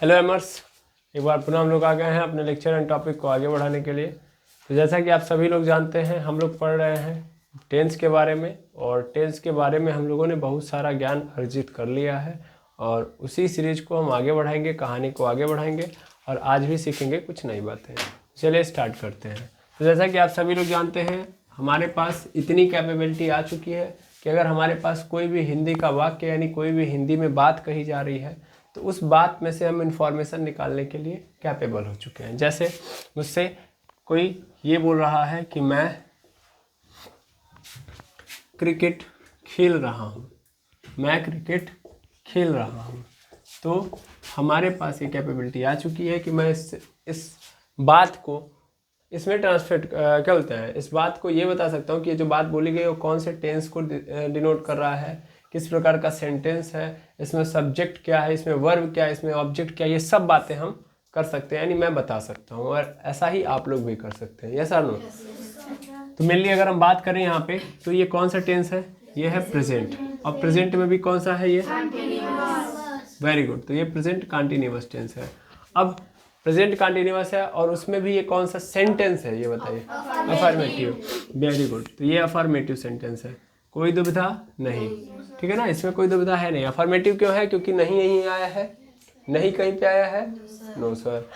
Hello एमर्स, एक बार पुनः हम लोग आ गए हैं अपने लेक्चर एंड टॉपिक को आगे बढ़ाने के लिए। तो जैसा कि आप सभी लोग जानते हैं, हम लोग पढ़ रहे हैं टेंस के बारे में, और टेंस के बारे में हम लोगों ने बहुत सारा ज्ञान अर्जित कर लिया है और उसी सीरीज को हम आगे बढ़ाएंगे, कहानी को आगे बढ़ाएंगे और आज भी सीखेंगे कुछ नई बातें। चलिए स्टार्ट करते हैं। तो जैसा कि आप सभी लोग जानते हैं, हमारे पास इतनी कैपेबिलिटी आ चुकी है कि अगर हमारे पास कोई भी हिंदी का वाक्य यानी कोई भी हिंदी में बात कही जा रही है तो उस बात में से हम इंफॉर्मेशन निकालने के लिए कैपेबल हो चुके हैं। जैसे मुझसे कोई ये बोल रहा है कि मैं क्रिकेट खेल रहा हूँ, मैं क्रिकेट खेल रहा हूँ, तो हमारे पास ये कैपेबिलिटी आ चुकी है कि मैं इस बात को इसमें ट्रांसफर क्या बोलते हैं, इस बात को ये बता सकता हूँ कि ये जो बात बोली गई है वो कौन से टेंस को डिनोट कर रहा है, किस प्रकार का सेंटेंस है, इसमें सब्जेक्ट क्या है, इसमें वर्ब क्या है, इसमें ऑब्जेक्ट क्या है। ये सब बातें हम कर सकते हैं, यानी मैं बता सकता हूँ और ऐसा ही आप लोग भी कर सकते हैं। यस और नो? तो मेनली अगर हम बात करें यहाँ पे तो ये कौन सा टेंस है, ये है प्रेजेंट, और प्रेजेंट में भी कौन सा है, ये वेरी गुड। तो ये प्रेजेंट कंटिन्यूअस टेंस है। अब प्रेजेंट कंटिन्यूअस है और उसमें भी ये कौन सा सेंटेंस है, ये बताइए? Affirmative, very good. तो ये अफर्मेटिव सेंटेंस है, कोई दुविधा नहीं, ठीक है ना, इसमें कोई दुविधा है नहीं। अफर्मेटिव क्यों है? क्योंकि नहीं यहीं आया है, नहीं कहीं पे आया है, नो सर।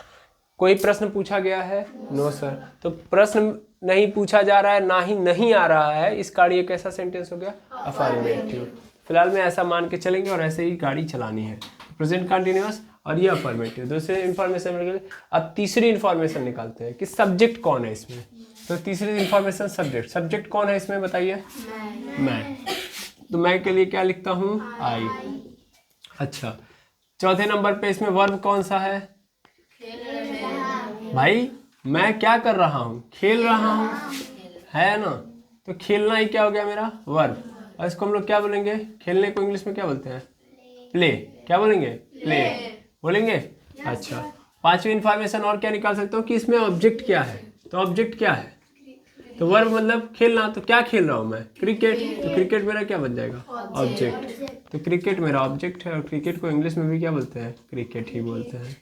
कोई प्रश्न पूछा गया है, नो सर। तो प्रश्न नहीं पूछा जा रहा है, ना ही नहीं आ रहा है, इस कारण ये कैसा सेंटेंस हो गया? अफर्मेटिव। फिलहाल में ऐसा मान के चलेंगे और ऐसे ही गाड़ी चलानी है। प्रेजेंट कंटिन्यूअस और ये अफर्मेटिव। दूसरे इन्फॉर्मेशन मिल गई। अब तीसरी इन्फॉर्मेशन निकालते हैं कि सब्जेक्ट कौन है इसमें। तो तीसरी इन्फॉर्मेशन सब्जेक्ट, सब्जेक्ट कौन है इसमें बताइए? मैं। तो मैं के लिए क्या लिखता हूँ? आई। अच्छा, चौथे नंबर पे इसमें वर्ब कौन सा है? भाई मैं क्या कर रहा हूँ? खेल रहा हूँ, है ना। तो खेलना ही क्या हो गया मेरा? वर्ब। और इसको हम लोग क्या बोलेंगे? खेलने को इंग्लिश में क्या बोलते हैं? प्ले। क्या बोलेंगे? प्ले बोलेंगे। अच्छा, पांचवी इंफॉर्मेशन और क्या निकाल सकते हो कि इसमें ऑब्जेक्ट क्या है। तो ऑब्जेक्ट क्या है? तो वर्ब मतलब खेलना, तो क्या खेल रहा हूँ मैं? क्रिकेट। तो क्रिकेट मेरा क्या बन जाएगा? ऑब्जेक्ट। तो क्रिकेट मेरा ऑब्जेक्ट है और क्रिकेट को इंग्लिश में भी क्या बोलते हैं? क्रिकेट ही बोलते हैं।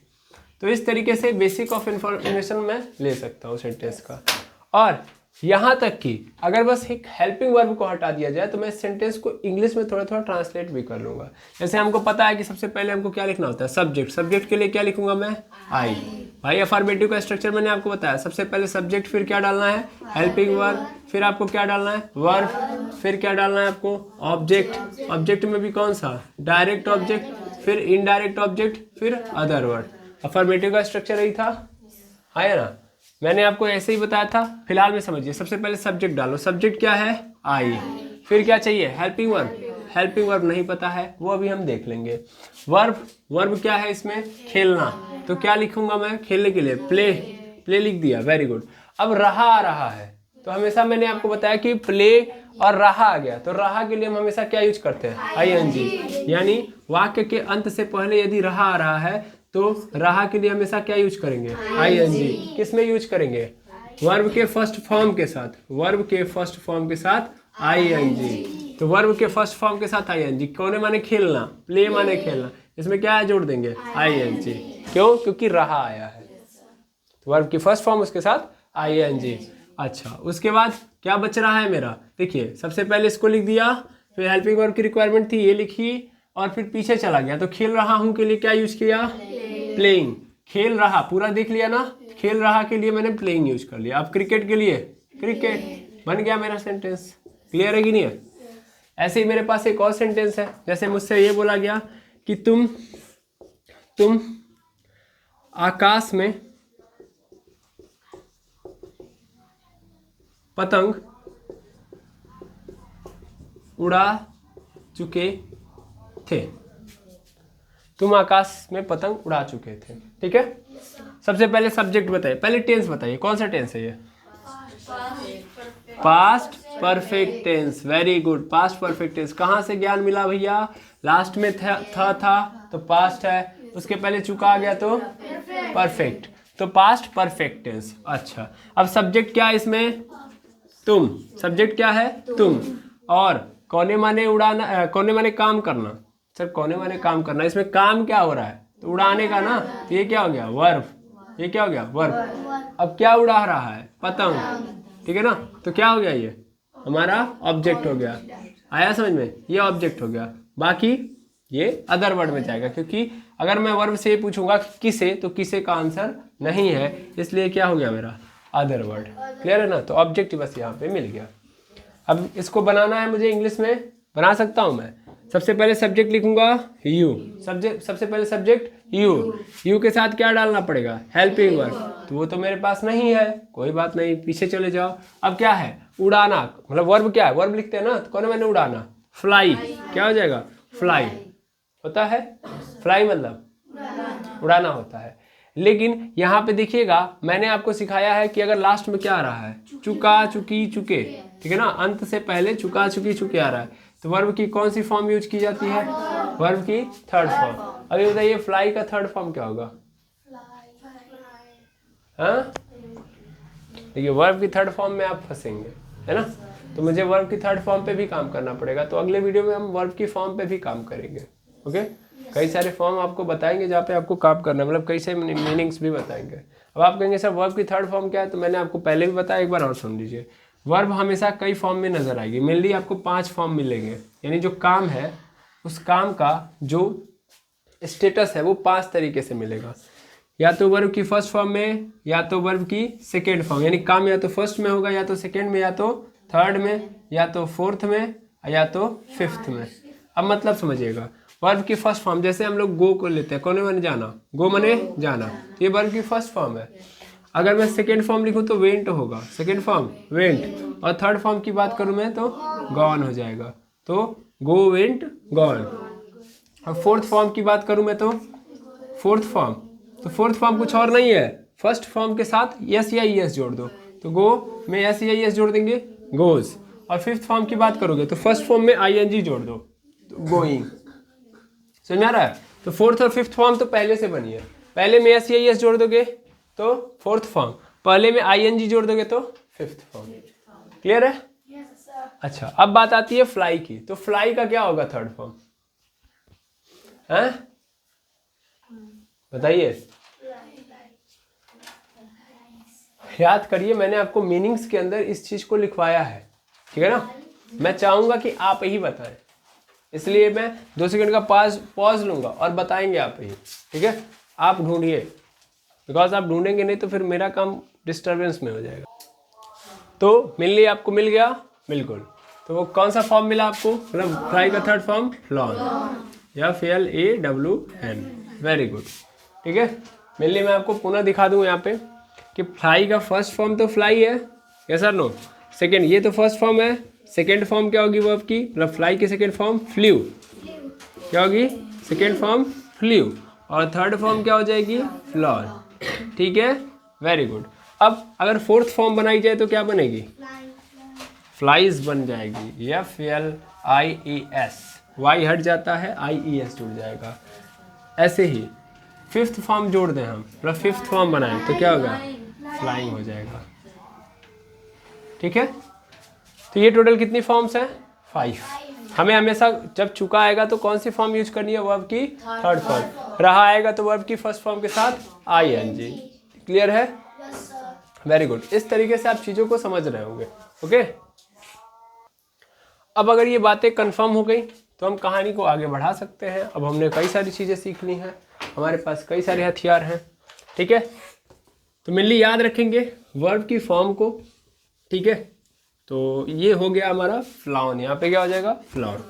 तो इस तरीके से बेसिक ऑफ इंफॉर्मेशन मैं ले सकता हूँ सेंटेंस का। और यहाँ तक कि अगर बस एक हेल्पिंग वर्ब को हटा दिया जाए तो मैं सेंटेंस को इंग्लिश में थोड़ा थोड़ा ट्रांसलेट भी कर लूँगा। जैसे हमको पता है कि सबसे पहले हमको क्या लिखना होता है? सब्जेक्ट। सब्जेक्ट के लिए क्या लिखूंगा मैं? आई। भाई अफर्मेटिव का स्ट्रक्चर मैंने आपको बताया, सबसे पहले सब्जेक्ट, फिर क्या डालना है? हेल्पिंग वर्ब, फिर आपको क्या डालना है? वर्ब, फिर क्या डालना है आपको? ऑब्जेक्ट। ऑब्जेक्ट में भी कौन सा? डायरेक्ट ऑब्जेक्ट, फिर इनडायरेक्ट ऑब्जेक्ट, फिर अदर वर्ड। अफर्मेटिव का स्ट्रक्चर यही था, है ना। मैंने आपको ऐसे ही बताया था। फिलहाल में समझिए, सबसे पहले सब्जेक्ट डालो। सब्जेक्ट क्या है? आई। फिर क्या चाहिए? Helping verb. हेल्पिंग वर्ब नहीं पता है, वो अभी हम देख लेंगे। वर्ब, वर्ब क्या है इसमें? खेलना। तो क्या लिखूंगा मैं खेलने के लिए? प्ले। प्ले लिख दिया, वेरी गुड। अब रहा आ रहा है, तो हमेशा मैंने आपको बताया कि प्ले और रहा आ गया, तो रहा के लिए हम हमेशा क्या यूज करते हैं? आईएनजी। यानी वाक्य के अंत से पहले यदि रहा आ रहा है तो रहा के लिए हमेशा क्या यूज करेंगे? आईएनजी। किस में यूज करेंगे? वर्ब के फर्स्ट फॉर्म के साथ। वर्ब के फर्स्ट फॉर्म के साथ आईएनजी। तो वर्ब के फर्स्ट फॉर्म के साथ आईएनजी। कौन माने खेलना, प्ले माने खेलना, इसमें क्या जोड़ देंगे? आईएनजी। क्यों? क्योंकि रहा आया है, तो वर्ब की फर्स्ट फॉर्म उसके साथ आईएनजी। अच्छा, उसके बाद क्या बच रहा है मेरा? देखिए, सबसे पहले इसको लिख दिया, फिर हेल्पिंग वर्ब की रिक्वायरमेंट थी, ये लिखी, और फिर पीछे चला गया। तो खेल रहा हूं के लिए क्या यूज किया? प्लेइंग। खेल रहा पूरा देख लिया ना, खेल रहा के लिए मैंने प्लेइंग यूज कर लिया। अब क्रिकेट के लिए क्रिकेट बन गया मेरा सेंटेंस। क्लियर है कि नहीं है? ऐसे ही मेरे पास एक और सेंटेंस है। जैसे मुझसे ये बोला गया कि तुम आकाश में पतंग उड़ा चुके थे। तुम आकाश में पतंग उड़ा चुके थे, ठीक है। सबसे पहले सब्जेक्ट बताइए, पहले टेंस बताइए, कौन सा टेंस है ये? Past perfect tense, very good. Past perfect tense कहाँ से ज्ञान मिला भैया? लास्ट में था तो पास्ट है, उसके पहले चुका आ गया तो परफेक्ट, तो पास्ट परफेक्ट टेंस। अच्छा, अब सब्जेक्ट क्या है इसमें? तुम। सब्जेक्ट क्या है? तुम। और कोने माने उड़ाना, कोने माने काम करना। सर कोने माने काम करना, इसमें काम क्या हो रहा है? तो उड़ाने का ना, तो ये क्या हो गया? वर्ब। ये क्या हो गया? वर्ब। अब क्या उड़ा रहा है? पतंग, ठीक है ना। तो क्या हो गया? ये हमारा ऑब्जेक्ट हो गया। आया समझ में? ये ऑब्जेक्ट हो गया। बाकी ये अदर वर्ड में जाएगा, क्योंकि अगर मैं वर्ब से पूछूंगा कि किसे, तो किसे का आंसर नहीं है, इसलिए क्या हो गया मेरा? Other word. क्लियर है ना? तो ऑब्जेक्ट बस यहाँ पे मिल गया। अब इसको बनाना है मुझे इंग्लिश में, बना सकता हूँ मैं। सबसे पहले सब्जेक्ट लिखूंगा यू, सबसे पहले सब्जेक्ट यू के साथ क्या डालना पड़ेगा? Helping verb. तो वो तो मेरे पास नहीं है, कोई बात नहीं, पीछे चले जाओ। अब क्या है? उड़ाना, मतलब वर्ब क्या है? वर्ब लिखते हैं ना, तो कौन मैंने उड़ाना? फ्लाई। क्या हो जाएगा? फ्लाई होता है। फ्लाई मतलब उड़ाना होता है। लेकिन यहाँ पे देखिएगा, मैंने आपको सिखाया है कि अगर लास्ट में क्या आ रहा है? चुका, चुकी, चुके, ठीक है ना। अंत से पहले चुका, चुकी, चुके आ रहा है, तो वर्ब की कौन सी फॉर्म यूज की जाती है? वर्ब की थर्ड फॉर्म। अभी बताइए फ्लाई का थर्ड फॉर्म क्या होगा? हाँ, देखिए वर्ब की थर्ड फॉर्म में आप फंसेंगे, है ना। तो मुझे वर्ब की थर्ड फॉर्म पे भी काम करना पड़ेगा। तो अगले वीडियो में हम वर्ब की फॉर्म पे भी काम करेंगे। ओके, कई सारे फॉर्म आपको बताएंगे जहाँ पे आपको काम करना है, मतलब कई सारे मीनिंग्स भी बताएंगे। अब आप कहेंगे सर वर्ब की थर्ड फॉर्म क्या है? तो मैंने आपको पहले भी बताया, एक बार और सुन लीजिए। वर्ब हमेशा कई फॉर्म में नजर आएगी। मेनली आपको 5 फॉर्म मिलेंगे, यानी जो काम है उस काम का जो स्टेटस है वो 5 तरीके से मिलेगा। या तो वर्ब की फर्स्ट फॉर्म में, या तो वर्ब की सेकेंड फॉर्म, यानी काम या तो फर्स्ट में होगा, या तो सेकेंड में, या तो थर्ड में, या तो फोर्थ में, या तो फिफ्थ में। अब मतलब समझिएगा, वर्ब की फर्स्ट फॉर्म, जैसे हम लोग गो को लेते हैं, कौन मैंने जाना? गो मने जाना, तो ये वर्ब की फर्स्ट फॉर्म है। अगर मैं सेकेंड फॉर्म लिखूं तो वेंट होगा, सेकेंड फॉर्म वेंट। और थर्ड फॉर्म की बात करूं मैं तो गॉन हो जाएगा, तो गो, वेंट, गॉन। और फोर्थ फॉर्म की बात करूं मैं तो फोर्थ फॉर्म, तो फोर्थ फॉर्म कुछ और नहीं है, फर्स्ट फॉर्म के साथ यस या ईएस जोड़ दो, तो गो में यस या ईएस जोड़ देंगे, गोज। और फिफ्थ फॉर्म की बात करोगे तो फर्स्ट फॉर्म में आईएनजी जोड़ दो, तो गोइंग। समझ आ रहा है? तो फोर्थ और फिफ्थ फॉर्म तो पहले से बनी है। पहले में यस या ईएस जोड़ दोगे तो फोर्थ फॉर्म, पहले में आईएनजी जोड़ दोगे तो फिफ्थ फॉर्म। क्लियर है? अच्छा, अब बात आती है फ्लाई की। तो फ्लाई का क्या होगा थर्ड फॉर्म? हैं, बताइए, याद करिए, मैंने आपको मीनिंग्स के अंदर इस चीज को लिखवाया है, ठीक है ना। मैं चाहूंगा कि आप ही बताएं, इसलिए मैं 2 सेकंड का पॉज लूंगा और बताएंगे आप ही, ठीक है। आप ढूंढिए, बिकॉज आप ढूंढेंगे नहीं तो फिर मेरा काम डिस्टर्बेंस में हो जाएगा। तो मिल आपको मिल गया, बिल्कुल। तो वो कौन सा फॉर्म मिला आपको? मतलब फ्लाई का थर्ड फॉर्म फ्लॉन, या FLAWN। वेरी गुड, ठीक है। मिलने मैं आपको पुनः दिखा दूं यहाँ पे कि फ्लाई का फर्स्ट फॉर्म तो फ्लाई है, यस और नो। सेकेंड, ये तो फर्स्ट फॉर्म है। सेकेंड फॉर्म क्या होगी वर्ब की? मतलब फ्लाई की सेकेंड फॉर्म फ्ल्यू, क्या होगी? सेकेंड फॉर्म फ्ल्यू। और थर्ड फॉर्म क्या हो जाएगी? फ्लॉन, ठीक है, वेरी गुड। अब अगर फोर्थ फॉर्म बनाई जाए तो क्या बनेगी? फ्लाइज बन जाएगी, FLIES। वाई हट जाता है, IES जुड़ जाएगा। ऐसे ही फिफ्थ फॉर्म जोड़ दें हम, मतलब फिफ्थ फॉर्म बनाएं तो क्या होगा? फ्लाइंग हो जाएगा, ठीक है। तो ये टोटल कितनी फॉर्म्स हैं? 5। हमें हमेशा जब चुका आएगा तो कौन सी फॉर्म यूज करनी है? वर्ब की थर्ड फॉर्म। रहा आएगा तो वर्ब की फर्स्ट फॉर्म के साथ ING। क्लियर है? Very good. इस तरीके से आप चीज़ों को समझ रहे होंगे, ओके। अब अगर ये बातें कंफर्म हो गई तो हम कहानी को आगे बढ़ा सकते हैं। अब हमने कई सारी चीज़ें सीख ली हैं, हमारे पास कई सारे हथियार हैं, ठीक है। तो मेनली याद रखेंगे वर्ब की फॉर्म को, ठीक है। तो ये हो गया हमारा फ्लॉन, यहाँ पे क्या हो जाएगा? फ्लॉन।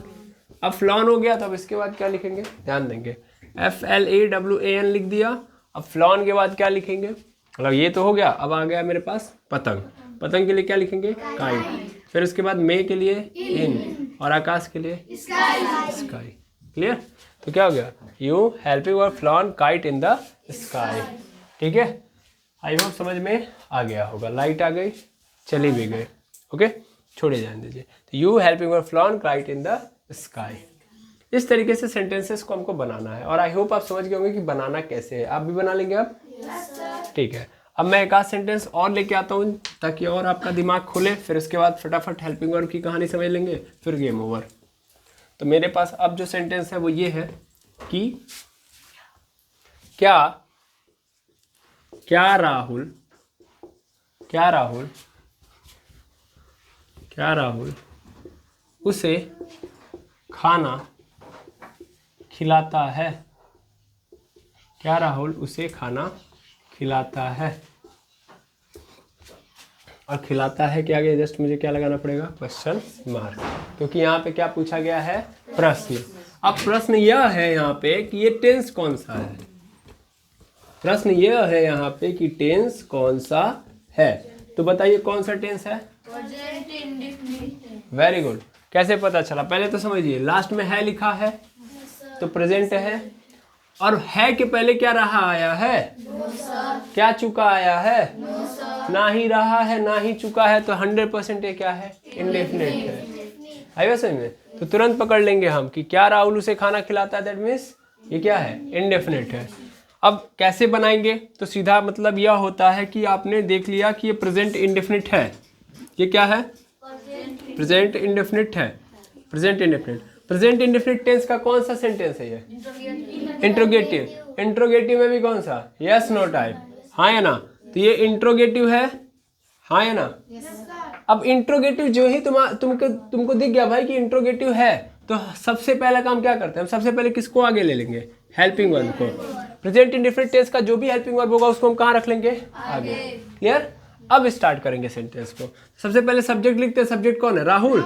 अब फ्लॉन हो गया तो अब इसके बाद क्या लिखेंगे? ध्यान देंगे, FLAWAN लिख दिया। अब फ्लॉन के बाद क्या लिखेंगे? मतलब ये तो हो गया, अब आ गया मेरे पास पतंग। पतंग के लिए क्या लिखेंगे? काइट। फिर उसके बाद मे के लिए इन, और आकाश के लिए स्काई। क्लियर? तो क्या हो गया? यू हेल्पिंग और flown kite in the sky, ठीक है। आई होप समझ में आ गया होगा। लाइट आ गई, चली भी गई, ओके, छोड़े जाने दीजिए। तो यू हेल्पिंग और flown kite in the sky. इस तरीके से सेंटेंसेस को हमको बनाना है, और आई होप आप समझ गए होंगे कि बनाना कैसे है। आप भी बना लेंगे आप? ठीक है। अब मैं एक आध सेंटेंस और लेके आता हूँ ताकि और आपका दिमाग खुले, फिर उसके बाद फटाफट हेल्पिंग वर्ब की कहानी समझ लेंगे, फिर गेम ओवर। तो मेरे पास अब जो सेंटेंस है वो ये है कि क्या क्या राहुल क्या राहुल क्या राहुल उसे खाना खिलाता है? क्या राहुल उसे खाना खिलाता है? और खिलाता है के आगे जस्ट मुझे क्या लगाना पड़ेगा? क्वेश्चन मार्क, क्योंकि यहाँ पे क्या पूछा गया है? प्रश्न। अब प्रश्न यह है यहाँ पे कि ये टेंस कौन सा है। प्रश्न यह है यहाँ पे कि टेंस कौन सा है। तो बताइए कौन सा टेंस है? Very good. कैसे पता चला? पहले तो समझिए, लास्ट में है लिखा है तो प्रेजेंट है, और है के पहले क्या रहा आया है? क्या चुका आया है? ना ही रहा है ना ही चुका है, तो 100% ये क्या है? इंडेफिनिट है। आइए समझ में? तो तुरंत पकड़ लेंगे हम कि क्या राहुल उसे खाना खिलाता है, दैट मीन्स ये क्या है? इंडेफिनिट है। अब कैसे बनाएंगे? तो सीधा मतलब यह होता है कि आपने देख लिया कि ये प्रेजेंट इंडेफिनिट है। ये क्या है? प्रेजेंट इंडेफिनिट है। Present indefinite. Present indefinite tense का कौन सा सेंटेंस है ये? इंट्रोगेटिव। इंट्रोगेटिव में भी कौन सा? यस नो टाइप, हाँ या ना? तो ये इंट्रोगेटिव है, हाँ या ना? अब इंट्रोगेटिव जो ही तुमको दिख गया भाई कि इंट्रोगेटिव है, तो सबसे पहला काम क्या करते हैं हम? सबसे पहले किसको आगे ले लेंगे? हेल्पिंग वर्ब को। प्रेजेंट इंडेफिनिट टेंस का जो भी हेल्पिंग वर्ब होगा उसको हम कहाँ रख लेंगे? आगे। क्लियर? अब स्टार्ट करेंगे सेंटेंस को। सबसे पहले सब्जेक्ट लिखते हैं। सब्जेक्ट कौन है? राहुल।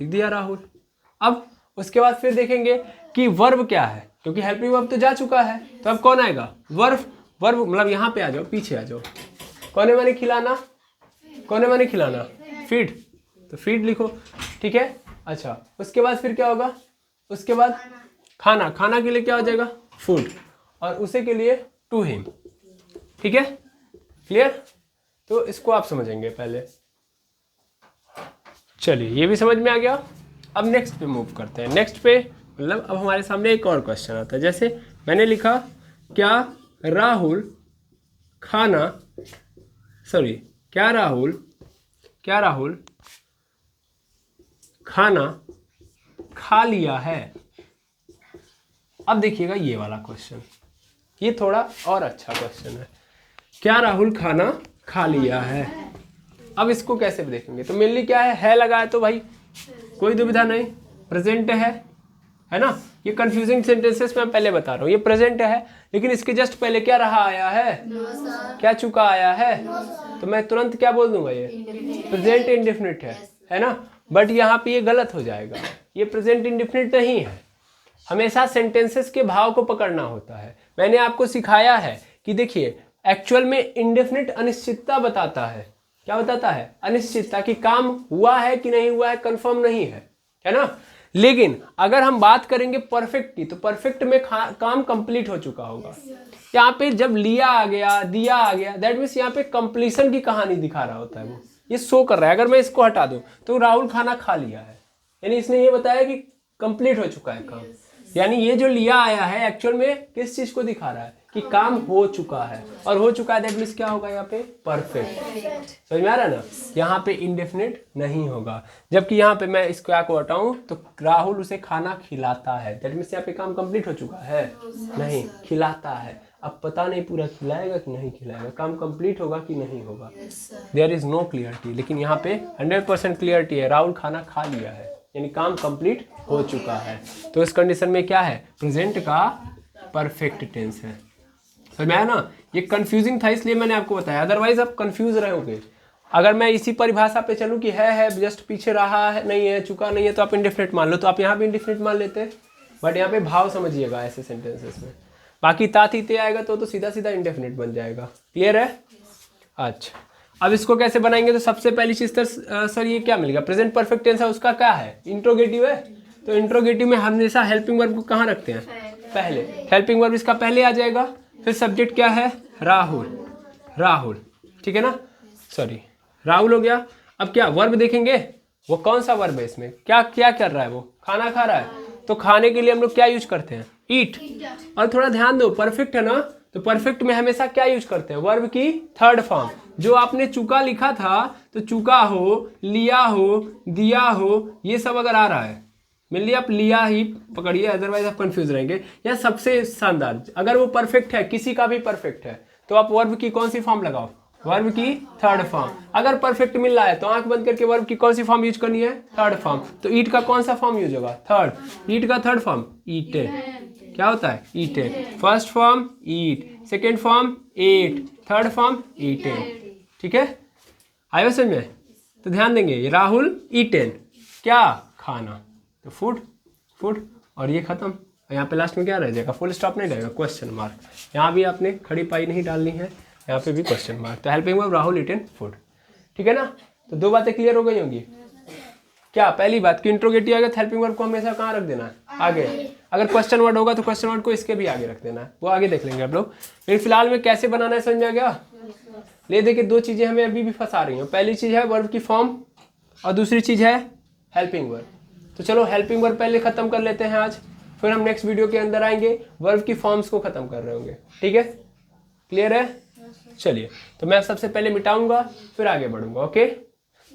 लिख दिया राहुल। अब उसके बाद फिर देखेंगे कि वर्ब क्या है, क्योंकि हेल्पिंग वर्ब तो जा चुका है, तो अब कौन आएगा? वर्ब। वर्ब मतलब यहाँ पे आ जाओ, पीछे आ जाओ। कौन है माने खिलाना? कौन है माने खिलाना? फीड। तो फीड लिखो, ठीक है। अच्छा, उसके बाद फिर क्या होगा? उसके बाद खाना। खाना के लिए क्या हो जाएगा? फूड। और उसे के लिए टू हिम। ठीक है, क्लियर? तो इसको आप समझेंगे पहले। चलिए, ये भी समझ में आ गया। अब नेक्स्ट पे मूव करते हैं। नेक्स्ट पे मतलब अब हमारे सामने एक और क्वेश्चन आता है। जैसे मैंने लिखा, क्या राहुल खाना सॉरी क्या राहुल खाना खा लिया है? अब देखिएगा ये वाला क्वेश्चन, ये थोड़ा और अच्छा क्वेश्चन है। क्या राहुल खाना खा लिया है? अब इसको कैसे देखेंगे? तो मेनली क्या है लगा है, तो भाई कोई दुविधा नहीं, प्रेजेंट है ना? ये कंफ्यूजिंग सेंटेंसेस मैं पहले बता रहा हूँ। ये प्रेजेंट है, लेकिन इसके जस्ट पहले क्या रहा आया है? क्या चुका आया है? तो मैं तुरंत क्या बोल दूंगा? ये प्रेजेंट इंडेफिनिट है ना? बट यहाँ पे ये गलत हो जाएगा। ये प्रेजेंट इंडेफिनिट नहीं है। हमेशा सेंटेंसेस के भाव को पकड़ना होता है। मैंने आपको सिखाया है कि देखिए, एक्चुअल में इंडेफिनिट अनिश्चितता बताता है। क्या बताता है? अनिश्चितता, कि काम हुआ है कि नहीं हुआ है, कंफर्म नहीं है ना? लेकिन अगर हम बात करेंगे परफेक्ट की, तो परफेक्ट में काम कंप्लीट हो चुका होगा। यहाँ पे जब लिया आ गया, दिया आ गया, दैट मीन्स यहाँ पे कंप्लीशन की कहानी दिखा रहा होता है। वो ये शो कर रहा है। अगर मैं इसको हटा दूं तो राहुल खाना खा लिया है, यानी इसने ये बताया कि कंप्लीट हो चुका है काम। यानी ये जो लिया आया है एक्चुअल में किस चीज को दिखा रहा है? कि काम हो चुका है, और हो चुका है दैट मीन्स क्या होगा? यहाँ पे परफेक्ट। समझ में आ रहा है ना? यहाँ पे इंडेफिनिट नहीं होगा। जबकि यहाँ पे मैं इसको क्या को हटाऊं तो राहुल उसे खाना खिलाता है, दैट मीन्स यहाँ पे काम कंप्लीट हो चुका है? नहीं, खिलाता है। अब पता नहीं पूरा खिलाएगा कि नहीं खिलाएगा, काम कंप्लीट होगा कि नहीं होगा, देयर इज नो क्लियरिटी। लेकिन यहाँ पे 100% क्लियरिटी है, राहुल खाना खा लिया है, यानी काम कंप्लीट हो चुका है। तो इस कंडीशन में क्या है? प्रेजेंट का परफेक्ट टेंस है। समझ में आया ना? ये कंफ्यूजिंग था इसलिए मैंने आपको बताया, अदरवाइज आप कंफ्यूज रहोगे। अगर मैं इसी परिभाषा पे चलूं कि है जस्ट पीछे रहा है, नहीं है, चुका नहीं है, तो आप इंडेफिनिट मान लो, तो आप यहाँ भी इंडेफिनिट मान लेते हैं। बट यहाँ पे भाव समझिएगा ऐसे सेंटेंसेस में। बाकी तातीते आएगा तो सीधा सीधा इंडेफिनिट बन जाएगा। क्लियर है? अच्छा, अब इसको कैसे बनाएंगे? तो सबसे पहली चीज सर ये क्या मिलेगा? प्रेजेंट परफेक्ट टेंस है, उसका क्या है? इंट्रोगेटिव है। तो इंट्रोगेटिव में हमेशा हेल्पिंग वर्ब को कहाँ रखते हैं? पहले। हेल्पिंग वर्ब इसका पहले आ जाएगा। फिर सब्जेक्ट क्या है? राहुल। ठीक है ना? सॉरी, राहुल हो गया। अब क्या वर्ब देखेंगे? वो कौन सा वर्ब है इसमें? क्या क्या कर रहा है? वो खाना खा रहा है। तो खाने के लिए हम लोग क्या यूज करते हैं? ईट। और थोड़ा ध्यान दो, परफेक्ट है ना, तो परफेक्ट में हमेशा क्या यूज करते हैं? वर्ब की थर्ड फॉर्म। जो आपने चुका लिखा था, तो चुका हो, लिया हो, दिया हो, ये सब अगर आ रहा है मेनली आप लिया ही पकड़िए, अदरवाइज आप कंफ्यूज रहेंगे। या सबसे शानदार, अगर वो परफेक्ट है, किसी का भी परफेक्ट है, तो आप वर्ब की कौन सी फॉर्म लगाओ? वर्ब की थर्ड फॉर्म। अगर परफेक्ट मिल रहा है तो आंख बंद करके वर्ब की कौन सी फॉर्म यूज करनी है? Third form. तो ईट का कौन सा फॉर्म यूज होगा? थर्ड। ईट का थर्ड फॉर्म ईटेड। क्या होता है? Eated. First form eat, second form ate, third form eated. ठीक है, आयो समझ में? तो ध्यान देंगे, राहुल ईटेन, क्या? खाना। तो फूड, फूड, और ये खत्म। यहाँ पे लास्ट में क्या रह जाएगा? फुल स्टॉप नहीं रहेगा, क्वेश्चन मार्क। यहाँ भी आपने खड़ी पाई नहीं डालनी है, यहाँ पे भी क्वेश्चन मार्क। तो helping verb Rahul eaten food. ठीक है ना? तो दो बातें क्लियर हो गई होंगी। क्या? पहली बात कि इंट्रोगेटिव आएगा तो हेल्पिंग वर्ब को हमेशा कहाँ रख देना है? आगे। अगर क्वेश्चन वर्ड होगा तो क्वेश्चन वर्ड को इसके भी आगे रख देना है, वो आगे देख लेंगे आप लोग। लेकिन फिलहाल में कैसे बनाना है समझ आ गया? ले देखिए, दो चीजें हमें अभी भी फंसा रही हैं। पहली चीज है वर्ब की फॉर्म और दूसरी चीज है हेल्पिंग वर्ब। तो चलो हेल्पिंग वर्ब पहले खत्म कर लेते हैं आज, फिर हम नेक्स्ट वीडियो के अंदर आएंगे, वर्ब की फॉर्म्स को खत्म कर रहे होंगे। ठीक है, क्लियर है? चलिए, तो मैं सबसे पहले मिटाऊंगा फिर आगे बढ़ूंगा। ओके,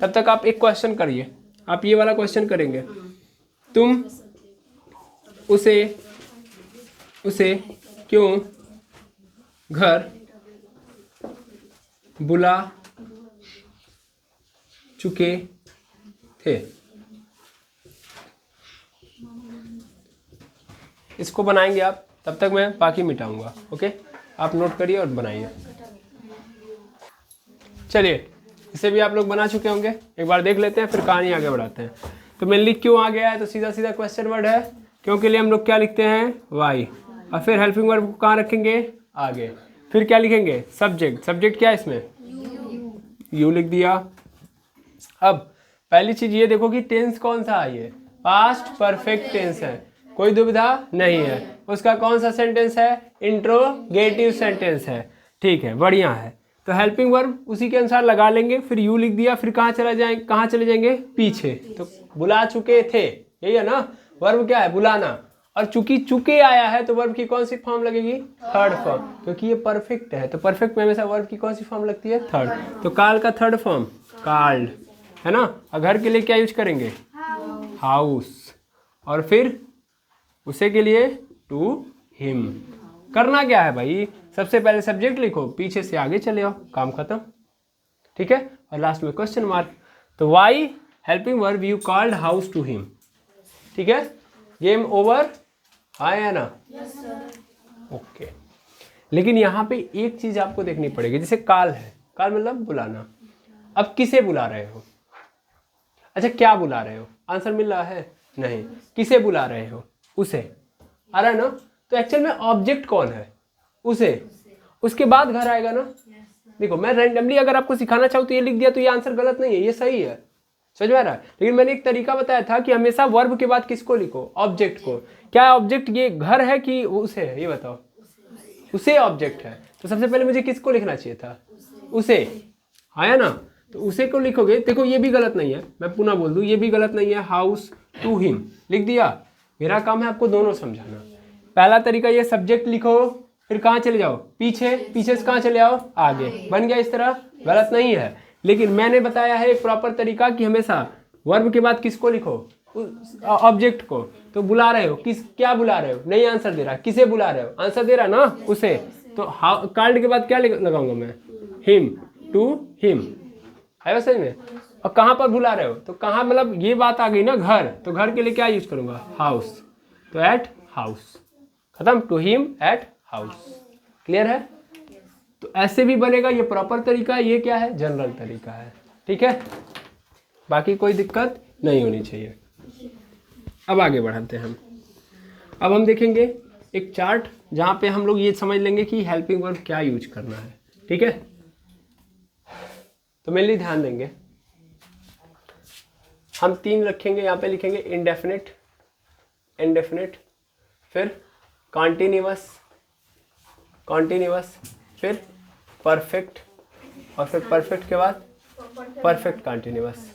तब तक आप एक क्वेश्चन करिए। आप ये वाला क्वेश्चन करेंगे, तुम उसे क्यों घर बुला चुके थे? इसको बनाएंगे आप, तब तक मैं बाकी मिटाऊंगा। ओके, आप नोट करिए और बनाइए। चलिए, इसे भी आप लोग बना चुके होंगे, एक बार देख लेते हैं फिर कहानी आगे बढ़ाते हैं। तो मेनली क्यों आ गया है, तो सीधा सीधा क्वेश्चन वर्ड है। क्यों के लिए हम लोग क्या लिखते हैं? वाई। और फिर हेल्पिंग वर्ब को कहाँ रखेंगे? आगे। फिर क्या लिखेंगे? सब्जेक्ट। सब्जेक्ट क्या है इसमें? यू लिख दिया। अब पहली चीज ये देखो कि टेंस कौन सा है? ये पास्ट परफेक्ट टेंस है, कोई दुविधा नहीं है। उसका कौन सा सेंटेंस है? इंट्रोगेटिव सेंटेंस है। ठीक है, बढ़िया है। तो हेल्पिंग वर्ब उसी के अनुसार लगा लेंगे। फिर यू लिख दिया, फिर कहाँ चले जाएंगे? पीछे। तो बुला चुके थे, यही है ना? वर्ब क्या है? बुलाना। और चूंकि चुके आया है तो वर्ब की कौन सी फॉर्म लगेगी? थर्ड फॉर्म, क्योंकि ये परफेक्ट है। तो परफेक्ट में हमेशा वर्ब की कौन सी फॉर्म लगती है? थर्ड। तो काल का थर्ड फॉर्म काल्ड, है ना? और घर के लिए क्या यूज करेंगे? हाउस। और फिर उसे के लिए टू हिम। करना क्या है भाई? सबसे पहले सब्जेक्ट लिखो, पीछे से आगे चले आओ, काम खत्म। ठीक है, और लास्ट में क्वेश्चन मार्क। तो why helping verb you called house to him. ठीक है, गेम ओवर। हाँ या ना? ओके। लेकिन यहाँ पे एक चीज आपको देखनी पड़ेगी, जैसे काल है, काल मतलब बुलाना। अब किसे बुला रहे हो? अच्छा, क्या बुला रहे हो? आंसर मिल रहा है? नहीं। किसे बुला रहे हो? उसे। आ रहा है ना? तो एक्चुअल में ऑब्जेक्ट कौन है? उसे। उसके बाद घर आएगा ना? देखो, मैं रैंडमली अगर आपको सिखाना चाहूँ तो ये लिख दिया, तो ये आंसर गलत नहीं है, ये सही है। समझ में आ रहा है? लेकिन मैंने एक तरीका बताया था कि हमेशा वर्ब के बाद किसको लिखो? ऑब्जेक्ट को। क्या ऑब्जेक्ट ये घर है कि उसे है? ये बताओ। उसे ऑब्जेक्ट है, तो सबसे पहले मुझे किसको लिखना चाहिए था? उसे। आया ना? तो उसे को लिखोगे। देखो, ये भी गलत नहीं है, मैं पुनः बोल दूं, ये भी गलत नहीं है। हाउस टू हिम लिख दिया। मेरा काम है आपको दोनों समझाना। पहला तरीका ये, सब्जेक्ट लिखो, फिर कहाँ चले जाओ? पीछे। पीछे से कहाँ चले आओ? आगे। बन गया इस तरह? गलत नहीं है। लेकिन मैंने बताया है एक प्रॉपर तरीका कि हमेशा वर्ब के बाद किसको लिखो? ऑब्जेक्ट को। तो बुला रहे हो, किस, क्या बुला रहे हो? नहीं आंसर दे रहा, किसे बुला रहे हो? आंसर दे रहा ना? उसे। तो कॉल्ड के बाद क्या लगाऊंगा मैं? Him, to him. है समझ में? और कहाँ पर बुला रहे हो? तो कहाँ, मतलब ये बात आ गई ना, घर। तो घर के लिए क्या यूज करूंगा? हाउस। तो एट हाउस, खत्म। To him at house. Clear है? तो ऐसे भी बनेगा, ये प्रॉपर तरीका है। ये क्या है? जनरल तरीका है। ठीक है, बाकी कोई दिक्कत नहीं होनी चाहिए। अब आगे बढ़ाते हैं हम। अब हम देखेंगे एक चार्ट जहां पे हम लोग ये समझ लेंगे कि हेल्पिंग वर्ब क्या यूज करना है। ठीक है, तो मेनली ध्यान देंगे। हम तीन रखेंगे, यहाँ पे लिखेंगे इंडेफिनिट, इंडेफिनिट, फिर कॉन्टिन्यूअस, कॉन्टिन्यूअस, फिर परफेक्ट, और फिर परफेक्ट के बाद परफेक्ट कॉन्टिन्यूअस।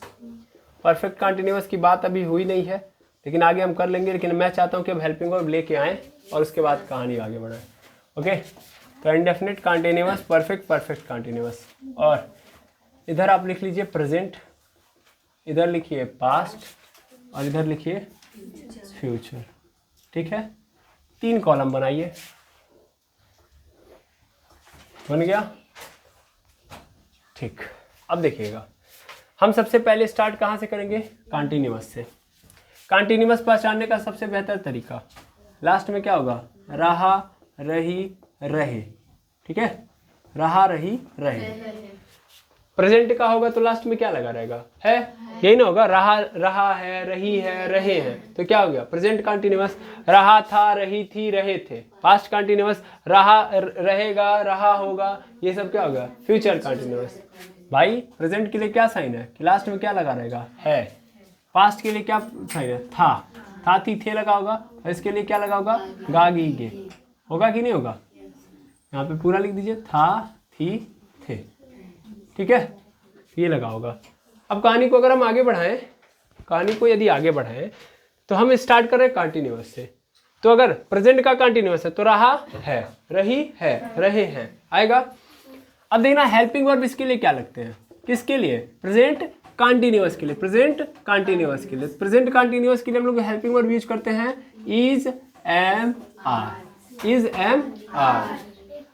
परफेक्ट कॉन्टिन्यूअस की बात अभी हुई नहीं है, लेकिन आगे हम कर लेंगे। लेकिन मैं चाहता हूँ कि अब हेल्पिंग वर्ब लेके आएँ और उसके बाद कहानी आगे बढ़ाएं। ओके, तो indefinite, continuous, perfect, perfect continuous. और इधर आप लिख लीजिए प्रेजेंट, इधर लिखिए पास्ट, और इधर लिखिए फ्यूचर। ठीक है, 3 कॉलम बनाइए, बन गया। ठीक, अब देखिएगा, हम सबसे पहले स्टार्ट कहाँ से करेंगे? कॉन्टिन्यूअस से। कॉन्टिन्यूअस पहचानने का सबसे बेहतर तरीका, लास्ट में क्या होगा? रहा, रही, रहे। ठीक है, रहा, रही, रहे। प्रेजेंट का होगा तो लास्ट में क्या लगा रहेगा? है, यही ना होगा? रहा, रहा है, रही है, रहे हैं, तो क्या हो गया? Present continuous. रहा था, रही थी, रहे थे। पास्ट कॉन्टिन्यूअस, रहा, रहेगा, रहा होगा, ये सब क्या होगा? Future continuous. भाई प्रेजेंट के लिए क्या साइन है कि लास्ट में क्या लगा रहेगा? है। पास्ट के लिए क्या साइन है? था, थी, थे लगा होगा। और इसके लिए क्या लगा होगा? गा, गी, गे। होगा कि नहीं होगा? यहाँ पे पूरा लिख दीजिए, था, थी, थे। ठीक है, ये लगा होगा। अब कहानी को अगर हम आगे बढ़ाएं, कहानी को यदि आगे बढ़ाएं तो हम स्टार्ट कर रहे हैं कॉन्टिन्यूअस से। तो अगर प्रेजेंट का कॉन्टिन्यूअस है तो रहा है, रही है, रहे हैं आएगा। अब देखना हेल्पिंग वर्ब इसके लिए क्या लगते हैं? किसके लिए? प्रेजेंट कॉन्टिन्यूअस के लिए। प्रेजेंट कॉन्टिन्यूअस के लिए, प्रेजेंट कॉन्टिन्यूअस के लिए हम लोग हेल्पिंग वर्ब यूज करते हैं is, am, are. Is, am, are.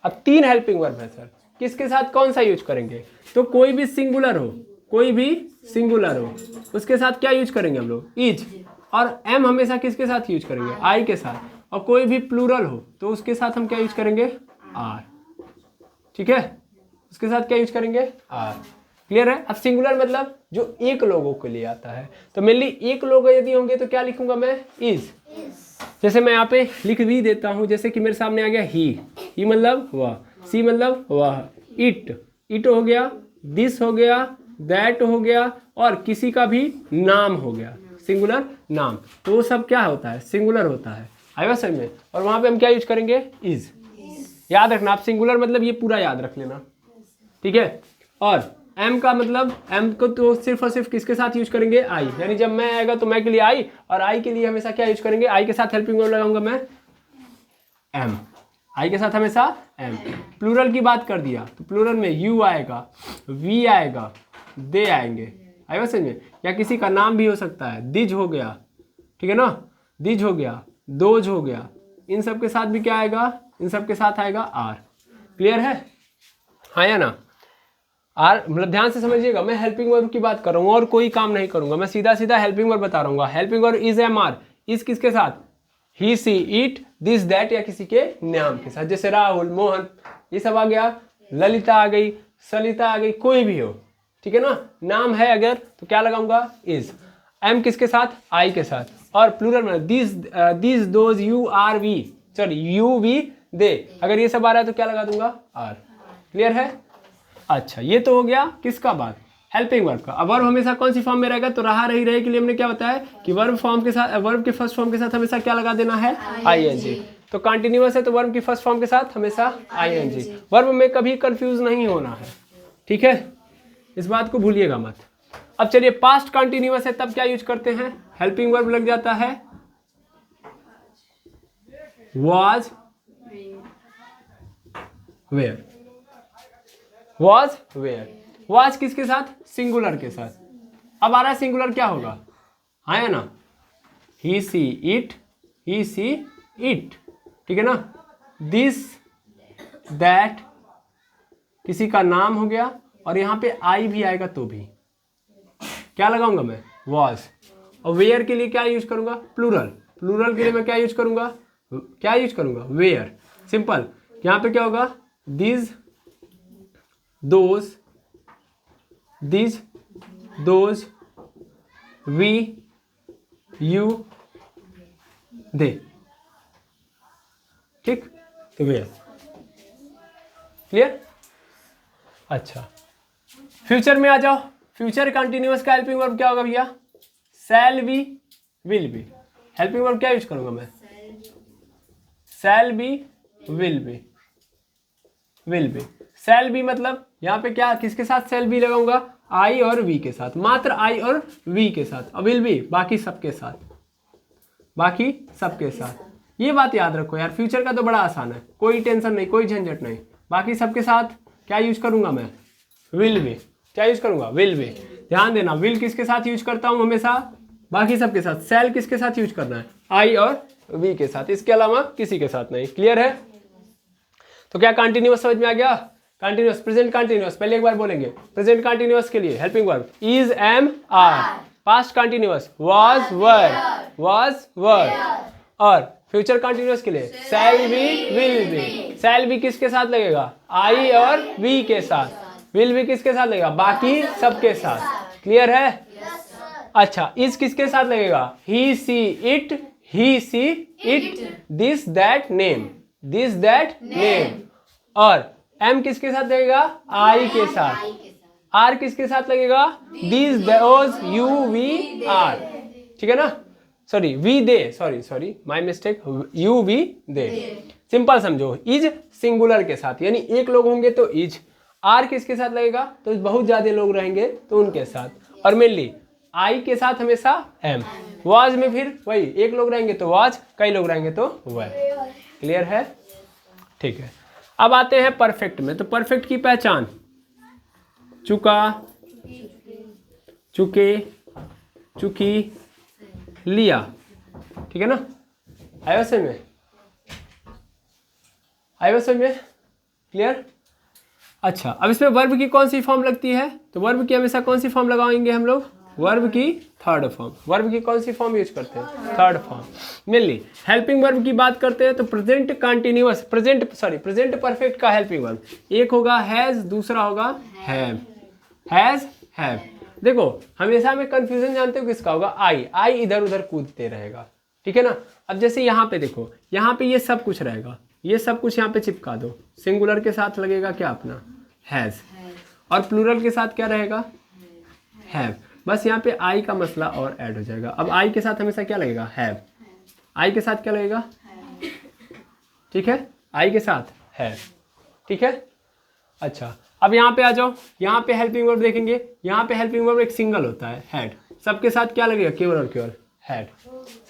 अब 3 हेल्पिंग वर्ब है सर, किसके साथ कौन सा यूज करेंगे? तो कोई भी सिंगुलर हो, कोई भी सिंगुलर हो, उसके साथ क्या यूज करेंगे हम लोग? इज। और एम हमेशा किसके साथ यूज करेंगे? आई के साथ। और कोई भी प्लूरल हो तो उसके साथ हम क्या यूज करेंगे? आर। ठीक है, उसके साथ क्या यूज करेंगे? आर। क्लियर है? अब सिंगुलर मतलब जो एक लोगों के लिए आता है, तो मेनली एक लोग यदि होंगे तो क्या लिखूंगा मैं? इज। जैसे मैं यहाँ पे लिख भी देता हूं, जैसे कि मेरे सामने आ गया ही मतलब वह, सी मतलब वह, इट हो गया, दिस हो गया, दैट हो गया, और किसी का भी नाम हो गया, सिंगुलर नाम, तो वो सब क्या होता है? सिंगुलर होता है। आएगा समझ में? और वहां पे हम क्या यूज करेंगे? इज। याद रखना, आप सिंगुलर मतलब ये पूरा याद रख लेना। ठीक है, और एम का मतलब, एम को तो सिर्फ और सिर्फ किसके साथ यूज करेंगे? आई। यानी जब मैं आएगा तो मैं के लिए आई, और आई के लिए हमेशा क्या यूज करेंगे? आई के साथ हेल्पिंग वर्ब लगाऊंगा मैं एम। आई के साथ हमेशा एम। प्लूरल की बात कर दिया तो प्लूरल में यू आएगा, वी आएगा, दे आएंगे। आएगा समझ में? या किसी का नाम भी हो सकता है, दिज हो गया, ठीक है ना, दिज हो गया, दोज हो गया, इन सब के साथ भी क्या आएगा? इन सब के साथ आएगा आर। क्लियर है? हाँ या ना? आर मतलब ध्यान से समझिएगा, मैं हेल्पिंग वर्ब की बात कर रहा हूँ और कोई काम नहीं करूंगा, मैं सीधा सीधा हेल्पिंग वर्ब बता रहा हूँ। Helping verb is, am, are. Is किसके साथ? He, she, it, this, that, या किसी के नाम के साथ, जैसे राहुल, मोहन, ये सब आ गया। ललिता आ गई, सलिता आ गई, कोई भी हो, ठीक है ना, नाम है अगर तो क्या लगाऊंगा? इज। एम किसके साथ? आई के साथ। और प्लूरल में this, those, you, are, we, sorry you, we, they, अगर ये सब आ रहा है तो क्या लगा दूंगा? आर। क्लियर है? अच्छा, ये तो हो गया किसका बात? हेल्पिंग वर्ब का। अब वर्ब हमेशा कौन सी फॉर्म में रहेगा? तो रहा, रही, रहे के लिए हमने क्या बताया कि वर्ब फॉर्म के साथ, वर्ब के फर्स्ट फॉर्म के साथ हमेशा क्या लगा देना है? आईएनजी। तो कंटिन्यूअस है तो वर्ब की फर्स्ट फॉर्म के साथ हमेशा आईएनजी। वर्ब में कभी कंफ्यूज नहीं होना है, ठीक है, इस बात को भूलिएगा मत। अब चलिए, पास्ट कंटिन्यूअस है तब क्या यूज करते हैं? हेल्पिंग वर्ब लग जाता है was, where। was, where। was किसके साथ? सिंगुलर के साथ। अब आ रहा है सिंगुलर, क्या होगा? हाँ या ना? he, she, it, he, she, it, ठीक है ना। this, that, किसी का नाम हो गया, और यहां पे आई भी आएगा तो भी क्या लगाऊंगा मैं? was। और where के लिए क्या यूज करूंगा? प्लूरल। प्लूरल के लिए मैं क्या यूज करूंगा? क्या यूज करूंगा? where। सिंपल, यहां पे क्या होगा? these, those, these, those, we, you, they। ठीक, तो where। क्लियर? अच्छा, फ्यूचर में आ जाओ। फ्यूचर कंटिन्यूअस का हेल्पिंग वर्ब क्या होगा भैया? शैल be, will B. Helping verb क्या यूज करूंगा मैं? शैल be, will B, will be. Shall B मतलब यहाँ पे क्या, किसके साथ शैल बी लगाऊंगा? आई और वी के साथ, मात्र आई और वी के साथ। और विल बी बाकी सबके साथ, बाकी सबके साथ। ये बात याद रखो यार, फ्यूचर का तो बड़ा आसान है, कोई टेंशन नहीं, कोई झंझट नहीं। बाकी सबके साथ क्या यूज करूंगा मैं? Will be. क्या यूज करूंगा? Will be. ध्यान देना, विल किसके साथ यूज करता हूं हमेशा? बाकी सबके साथ। शैल किसके साथ यूज करना है? आई और वी के साथ, इसके अलावा किसी के साथ नहीं। क्लियर है? तो क्या कंटिन्यूअस समझ में आ गया? कंटिन्यूअस, प्रेजेंट कंटिन्यूअस, पहले एक बार बोलेंगे। प्रेजेंट कंटिन्यूअस के लिए helping verb is, am, are. Past continuous was, were. और फ्यूचर कंटिन्यूअस के लिए shall be, will be. Shall be किसके साथ लगेगा? आई और वी के साथ। विल बी किसके साथ लगेगा? बाकी सबके साथ। क्लियर है? अच्छा, इज किसके साथ लगेगा? He, she, it, he, she, it, this, that, name, this, that, name. और एम किसके साथ लगेगा? आई के साथ। आर किसके साथ लगेगा? This, those, you, we, are. ठीक है ना? Sorry, we, they, sorry my mistake, you, we, they. Simple समझो, इज सिंगुलर के साथ, यानी एक लोग होंगे तो इज। आर किसके साथ लगेगा? तो बहुत ज्यादा लोग रहेंगे तो उनके साथ। और मेनली आई के साथ हमेशा एम। वाज में फिर वही, एक लोग रहेंगे तो वाज, कई लोग रहेंगे तो वर। क्लियर है? ठीक है। अब आते हैं परफेक्ट में। तो परफेक्ट की पहचान चुका, चुके, चुकी, लिया। ठीक है ना? आया समझ में? आया समझ में? क्लियर? अच्छा, अब इसमें वर्ब की कौन सी फॉर्म लगती है? तो वर्ब की हमेशा कौन सी फॉर्म लगाएंगे हम लोग? वर्ब की थर्ड फॉर्म। वर्ब की कौन सी फॉर्म यूज करते हैं? Third form. Mainly helping verb की बात करते हैं तो प्रेजेंट कंटिन्यूअस, प्रेजेंट परफेक्ट का हेल्पिंग वर्ब एक होगा हैज, दूसरा होगा हैव। Has, have. देखो हमेशा में कंफ्यूजन जानते हो किसका होगा? आई इधर उधर कूदते रहेगा। ठीक है ना? अब जैसे यहाँ पे देखो, यहाँ पे ये सब कुछ रहेगा, ये सब कुछ यहाँ पे चिपका दो। सिंगुलर के साथ लगेगा क्या अपना? हैज। और प्लूरल के साथ क्या रहेगा? हैव। बस यहाँ पे आई का मसला और ऐड हो जाएगा। अब आई के साथ हमेशा क्या लगेगा? हैव। आई के साथ क्या लगेगा? ठीक है, आई के साथ हैव। ठीक है? अच्छा, अब यहाँ पे आ जाओ। यहाँ पे हेल्पिंग वर्ब देखेंगे, यहाँ पे हेल्पिंग वर्ब एक सिंगल होता है, हैड। सबके साथ क्या लगेगा? केवल और केवल हैड।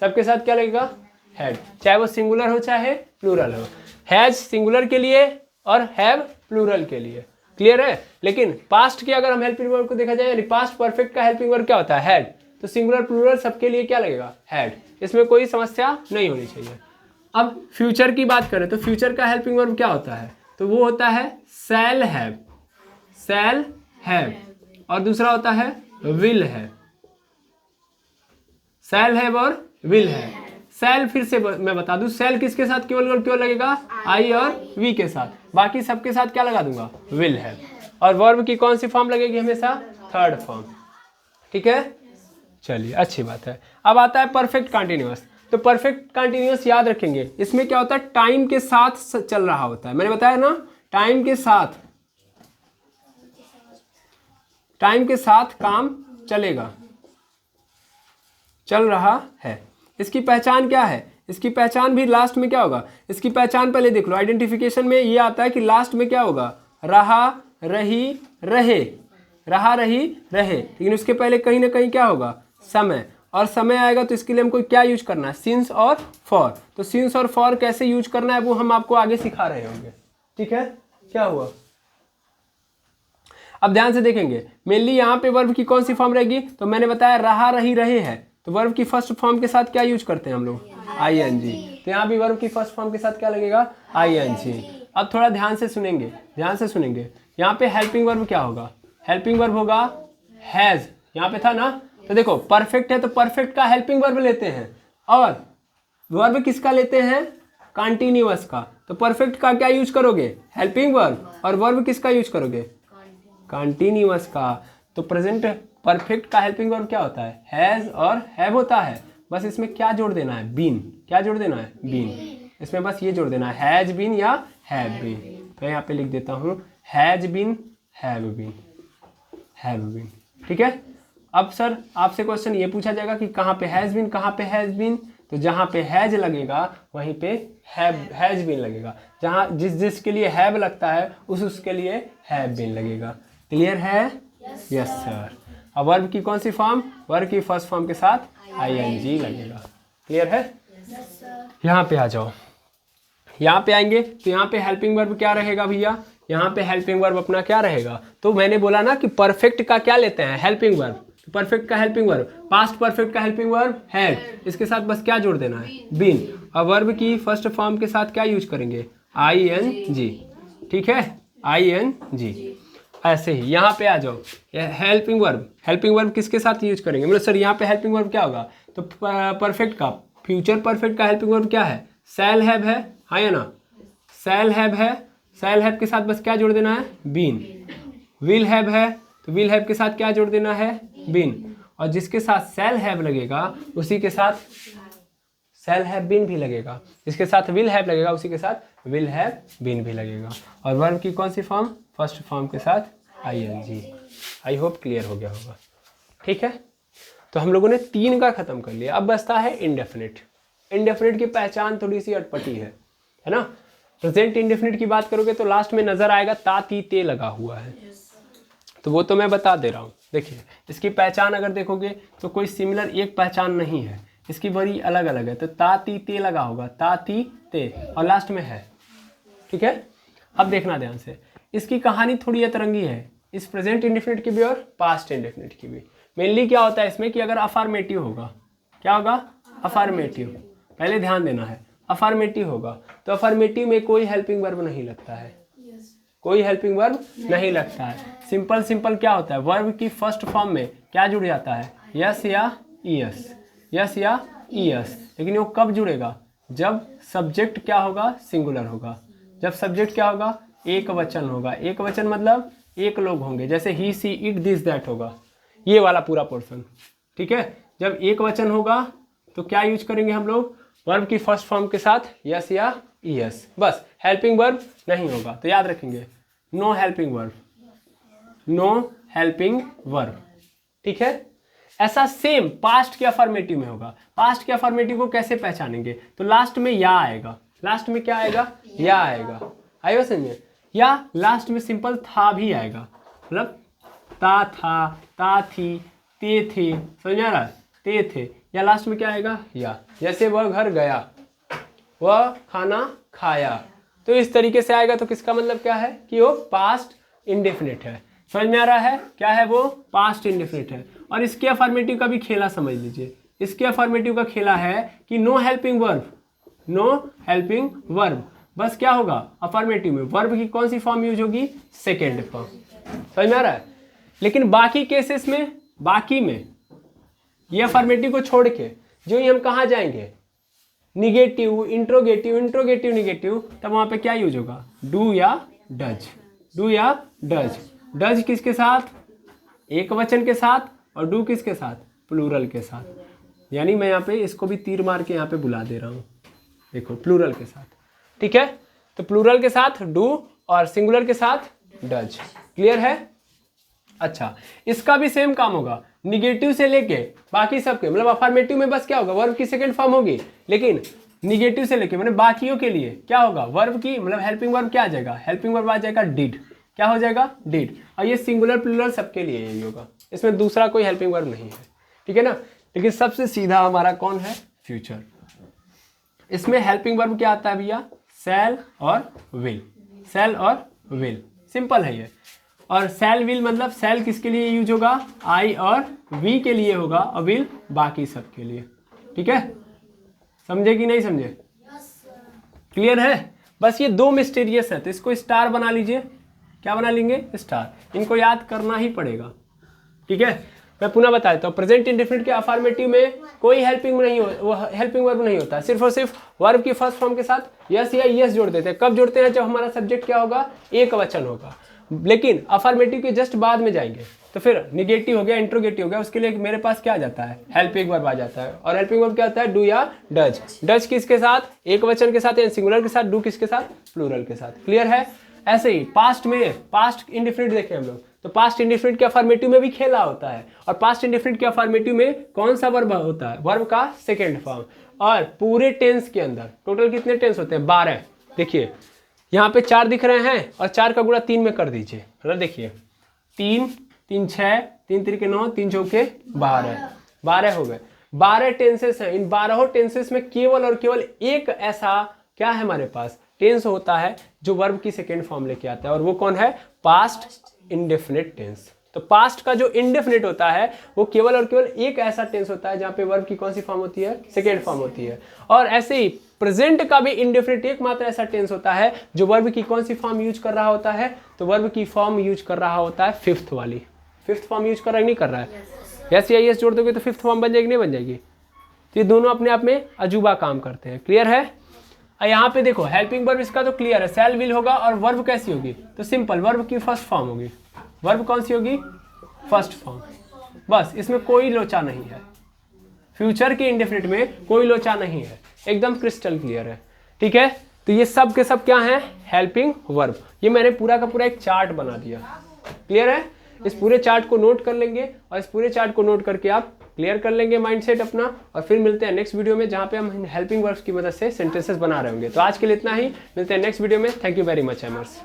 सबके साथ क्या लगेगा? हैड, चाहे वो सिंगुलर हो चाहे प्लूरल हो। हैज सिंगुलर के लिए और हैव प्लूरल के लिए। क्लियर है? लेकिन पास्ट की अगर हम हेल्पिंग वर्ब को देखा जाए, यानी पास्ट परफेक्ट का हेल्पिंग वर्ब क्या होता है? हैड। तो सिंगुलर प्लूरल सबके लिए क्या लगेगा? हैड। इसमें कोई समस्या नहीं होनी चाहिए। अब फ्यूचर की बात करें तो फ्यूचर का हेल्पिंग वर्ब क्या होता है? तो वो होता है शैल हैव, शैल हैव। और दूसरा होता है विल हैव, शैल हैव और विल हैव। शैल फिर से मैं बता दूं, शैल किसके साथ केवल और केवल लगेगा? आई और वी के साथ। बाकी सबके साथ क्या लगा दूंगा? Will have. और वर्ब की कौन सी फॉर्म लगेगी? हमेशा थर्ड फॉर्म। ठीक है, चलिए अच्छी बात है। अब आता है परफेक्ट कंटिन्यूअस। तो परफेक्ट कंटिन्यूअस याद रखेंगे, इसमें क्या होता है? टाइम के साथ चल रहा होता है। मैंने बताया ना, टाइम के साथ, टाइम के साथ काम चलेगा, चल रहा है। इसकी पहचान क्या है? इसकी पहचान भी लास्ट में क्या होगा? इसकी पहचान पहले देख लो। आइडेंटिफिकेशन में ये आता है कि लास्ट में क्या होगा? रहा, रही, रहे। रहा, रही, रहे। लेकिन उसके पहले कहीं ना कहीं क्या होगा? समय। और समय आएगा तो इसके लिए हमको क्या यूज करना है? सिंस और फॉर। तो सिंस और फॉर कैसे यूज करना है वो हम आपको आगे सिखा रहे होंगे। ठीक है, क्या हुआ? अब ध्यान से देखेंगे, मेनली यहाँ पे वर्ब की कौन सी फॉर्म रहेगी? तो मैंने बताया रहा, रही, रहे है। तो वर्ब की फर्स्ट फॉर्म के साथ क्या यूज करते हैं हम लोग? आईएनजी। तो यहाँ भी वर्ब की फर्स्ट फॉर्म के साथ क्या लगेगा? आईएनजी। अब थोड़ा ध्यान से सुनेंगे, ध्यान से सुनेंगे। यहाँ पे हेल्पिंग वर्ब क्या होगा? हेल्पिंग वर्ब होगा हैज। यहाँ पे था ना? तो देखो परफेक्ट है तो परफेक्ट का हेल्पिंग वर्ब लेते हैं, और वर्ब किसका लेते हैं? कंटिन्यूअस का। तो परफेक्ट का क्या यूज करोगे? Helping verb. और वर्ब किसका यूज करोगे? कंटिन्यूअस का। तो प्रेजेंट परफेक्ट का हेल्पिंग वर्ब क्या होता है? हैज और हैव होता है। बस इसमें क्या जोड़ देना है? बीन। क्या जोड़ देना है? बीन। इसमें बस ये जोड़ देना है, हैज बीन या हैव बीन। तो यहाँ पे लिख देता हूँ has been, have been, have been. ठीक है। अब सर आपसे क्वेश्चन ये पूछा जाएगा कि कहाँ पे हैज बीन, कहाँ पे हैज बीन? तो जहाँ पे हैज लगेगा वहीं पे हैज बीन लगेगा। जहाँ जिसके लिए हैव लगता है उसके लिए हैव बीन लगेगा। क्लियर है? Yes sir. अब वर्ब की कौन सी फॉर्म? वर्ब की फर्स्ट फॉर्म के साथ आईएनजी लगेगा। क्लियर है? यहाँ पे आ जाओ। यहाँ पे आएंगे तो यहाँ पे हेल्पिंग वर्ब क्या रहेगा भैया? यहाँ पे हेल्पिंग वर्ब अपना क्या रहेगा? तो मैंने बोला ना कि परफेक्ट का क्या लेते हैं? Helping verb. परफेक्ट का हेल्पिंग वर्ब, पास्ट परफेक्ट का हेल्पिंग वर्ब हैड, इसके साथ बस क्या जोड़ देना है, बीन। और वर्ब की फर्स्ट फॉर्म के साथ क्या यूज करेंगे, ing, ठीक है, ing। ऐसे ही यहाँ पे आ जाओ, हेल्पिंग वर्ब किसके साथ यूज करेंगे, मतलब सर यहाँ पे हेल्पिंग वर्ब क्या होगा, तो परफेक्ट का, फ्यूचर परफेक्ट का हेल्पिंग वर्ब क्या है, शैल हैव है, हाँ या ना, शैल हैव है, शैल हैव के साथ बस क्या जोड़ देना है, बीन। विल हैव है तो विल हैव के साथ क्या जोड़ देना है, बीन। और जिसके साथ शैल हैव लगेगा उसी के साथ शैल हैव बीन भी लगेगा, जिसके साथ विल हैव लगेगा उसी के साथ विल हैव बीन भी लगेगा। और वर्ब की कौन सी फॉर्म, फर्स्ट फॉर्म के साथ ing। आई होप क्लियर हो गया होगा, ठीक है। तो हम लोगों ने 3 का खत्म कर लिया, अब बचता है इंडेफिनिट। इंडेफिनिट की पहचान थोड़ी सी अटपटी है ना। प्रेजेंट इंडेफिनिट की बात करोगे तो लास्ट में नजर आएगा ता ती ते लगा हुआ है, तो वो तो मैं बता दे रहा हूँ। देखिए इसकी पहचान अगर देखोगे तो कोई सिमिलर एक पहचान नहीं है, इसकी बड़ी अलग अलग है। तो ता ती ते लगा होगा, ता ती ते, और लास्ट में है, ठीक है। अब देखना ध्यान से, इसकी कहानी थोड़ी अतरंगी है, इस प्रेजेंट इंडेफिनिट की भी और पास्ट इंडेफिनिट की भी। मेनली क्या होता है इसमें कि अगर अफर्मेटिव होगा, क्या होगा, अफर्मेटिव, पहले ध्यान देना है, अफर्मेटिव होगा तो अफर्मेटिव में कोई हेल्पिंग वर्ब नहीं लगता है, कोई हेल्पिंग वर्ब नहीं लगता है। सिंपल क्या होता है, वर्ब की फर्स्ट फॉर्म में क्या जुड़ जाता है, यस या ईएस, यस या ईएस। लेकिन वो कब जुड़ेगा, जब सब्जेक्ट क्या होगा, सिंगुलर होगा। जब सब्जेक्ट क्या होगा, एक वचन होगा। एक वचन मतलब एक लोग होंगे, जैसे ही सी इट दिस दैट होगा, ये वाला पूरा पोर्शन, ठीक है। जब एक वचन होगा तो क्या यूज करेंगे हम लोग, वर्ब की फर्स्ट फॉर्म के साथ यस या ईएस, बस। हेल्पिंग वर्ब नहीं होगा तो याद रखेंगे, no helping verb, no helping verb, ठीक है। ऐसा सेम पास्ट के अफर्मेटिव में होगा। पास्ट के अफर्मेटिव को कैसे पहचानेंगे, तो लास्ट में या आएगा, लास्ट में क्या आएगा, या आएगा, आएगा समझे। या लास्ट में सिंपल था भी आएगा, मतलब ता था, ता थी, ते थे, समझ आ रहा है, ते थे, या लास्ट में क्या आएगा, या। जैसे वह घर गया, वह खाना खाया, तो इस तरीके से आएगा। तो किसका मतलब क्या है कि वो पास्ट इंडेफिनिट है, समझ में आ रहा है, क्या है वो, पास्ट इंडेफिनिट है। और इसके अफर्मेटिव का भी खेला समझ लीजिए, इसके अफर्मेटिव का खेला है कि no helping verb, no helping verb, बस क्या होगा, अफर्मेटिव में वर्ब की कौन सी फॉर्म यूज होगी, सेकेंड फॉर्म, समझ में आ रहा है। लेकिन बाकी केसेस में, बाकी में ये अफर्मेटिव को छोड़ के जो ही हम कहाँ जाएंगे, निगेटिव, इंट्रोगेटिव, इंट्रोगेटिव निगेटिव, तब वहां पे क्या यूज होगा, डू या डज, डू या डज। डज किसके साथ, एक वचन के साथ, और डू किसके साथ, प्लूरल के साथ। यानी मैं यहाँ पे इसको भी तीर मार के यहाँ पे बुला दे रहा हूँ, देखो प्लूरल के साथ, ठीक है। तो प्लूरल के साथ डू और सिंगुलर के साथ डज, क्लियर है। अच्छा, इसका भी सेम काम होगा, निगेटिव से लेके बाकी सबके, मतलब अफर्मेटिव में बस क्या होगा, वर्ब की सेकंड फॉर्म होगी, लेकिन निगेटिव से लेके मतलब बाकियों के लिए क्या होगा, वर्ब की मतलब हेल्पिंग वर्ब क्या आ जाएगा, हेल्पिंग वर्ब आ जाएगा डिड, क्या हो जाएगा, डिड। और ये सिंगुलर प्लूरल सबके लिए यही होगा, इसमें दूसरा कोई हेल्पिंग वर्ब नहीं है, ठीक है ना। लेकिन सबसे सीधा हमारा कौन है, फ्यूचर। इसमें हेल्पिंग वर्ब क्या आता है भैया, शैल और विल, शैल और विल, सिंपल है ये। और शैल विल मतलब शैल किसके लिए यूज होगा, आई और वी के लिए होगा, और विल बाकी सब के लिए, ठीक है। समझे कि नहीं समझे, क्लियर है। बस ये 2 मिस्टीरियस है, तो इसको स्टार बना लीजिए, क्या बना लेंगे, स्टार। इनको याद करना ही पड़ेगा, ठीक है। मैं पुनः बता देता हूँ, प्रेजेंट इंडेफिनिट के अफर्मेटिव में कोई हेल्पिंग नहीं वो हेल्पिंग वर्ब नहीं होता, सिर्फ और सिर्फ वर्ब की फर्स्ट फॉर्म के साथ यस या यस जोड़ देते हैं। कब जोड़ते हैं, जब हमारा सब्जेक्ट क्या होगा, एक वचन होगा। लेकिन अफर्मेटिव के जस्ट बाद में जाएंगे तो फिर निगेटिव हो गया, इंट्रोगेटिव हो गया, उसके लिए मेरे पास क्या आ जाता है, हेल्पिंग वर्ब आ जाता है। और हेल्पिंग वर्ब क्या होता है, डू या डज। डज किसके साथ, एक वचन के साथ या सिंगुलर के साथ, डू किसके साथ, प्लूरल के साथ, क्लियर है। ऐसे ही पास्ट में, पास्ट इंडेफिनिट देखें हम लोग, तो पास्ट इंडेफिनिट के अफर्मेटिव में भी खेला होता है। और पास्ट इंडेफिनिट के अफर्मेटिव में कौन सा वर्ब होता है, वर्ब का सेकेंड फॉर्म। और पूरे टेंस के अंदर टोटल कितने टेंस होते हैं, 12। देखिए यहाँ पे 4 दिख रहे हैं, और 4 का गुणा 3 में कर दीजिए, मतलब देखिए 3 3 6, 3 3 9, 3 चौके 12, 12 हो गए। 12 टेंसेस हैं। इन 12 टेंसेस में केवल और केवल एक ऐसा क्या है हमारे पास, टेंस होता है जो वर्ब की सेकेंड फॉर्म लेके आता है, और वो कौन है, पास्ट इंडेफिनिट टेंस। तो पास्ट का जो इंडेफिनिट होता है वो केवल और केवल एक ऐसा टेंस होता है जहां पे वर्ब की कौन सी फॉर्म होती है, सेकेंड फॉर्म होती है। और ऐसे ही प्रेजेंट का भी इंडेफिनिट एकमात्र ऐसा टेंस होता है जो वर्ब की कौन सी फॉर्म यूज कर रहा होता है, तो वर्ब की फॉर्म यूज कर रहा होता है फिफ्थ वाली। फिफ्थ फॉर्म यूज कर रहा है, नहीं कर रहा है? यस या यस जोड़ दोगे तो फिफ्थ फॉर्म बन जाएगी, नहीं बन जाएगी? तो ये दोनों अपने आप में अजूबा काम करते हैं। क्लियर है? यहाँ पे देखो हेल्पिंग वर्ब इसका तो क्लियर है, शैल विल होगा और वर्ब कैसी होगी, तो सिंपल वर्ब की फर्स्ट फॉर्म होगी। वर्ब कौन सी होगी? First form. बस इसमें कोई लोचा नहीं है, फ्यूचर के इंडेफिनिट में कोई लोचा नहीं है, एकदम क्रिस्टल क्लियर है। ठीक है, तो ये सब के सब क्या है? Helping verb. ये मैंने पूरा का पूरा एक चार्ट बना दिया। क्लियर है? इस पूरे चार्ट को नोट कर लेंगे और इस पूरे चार्ट को नोट करके आप क्लियर कर लेंगे माइंडसेट अपना, और फिर मिलते हैं नेक्स्ट वीडियो में जहां पे हम हेल्पिंग वर्ब्स की मदद से सेंटेंसेस बना रहे होंगे। तो आज के लिए इतना ही, मिलते हैं नेक्स्ट वीडियो में। Thank you very much एमर्स।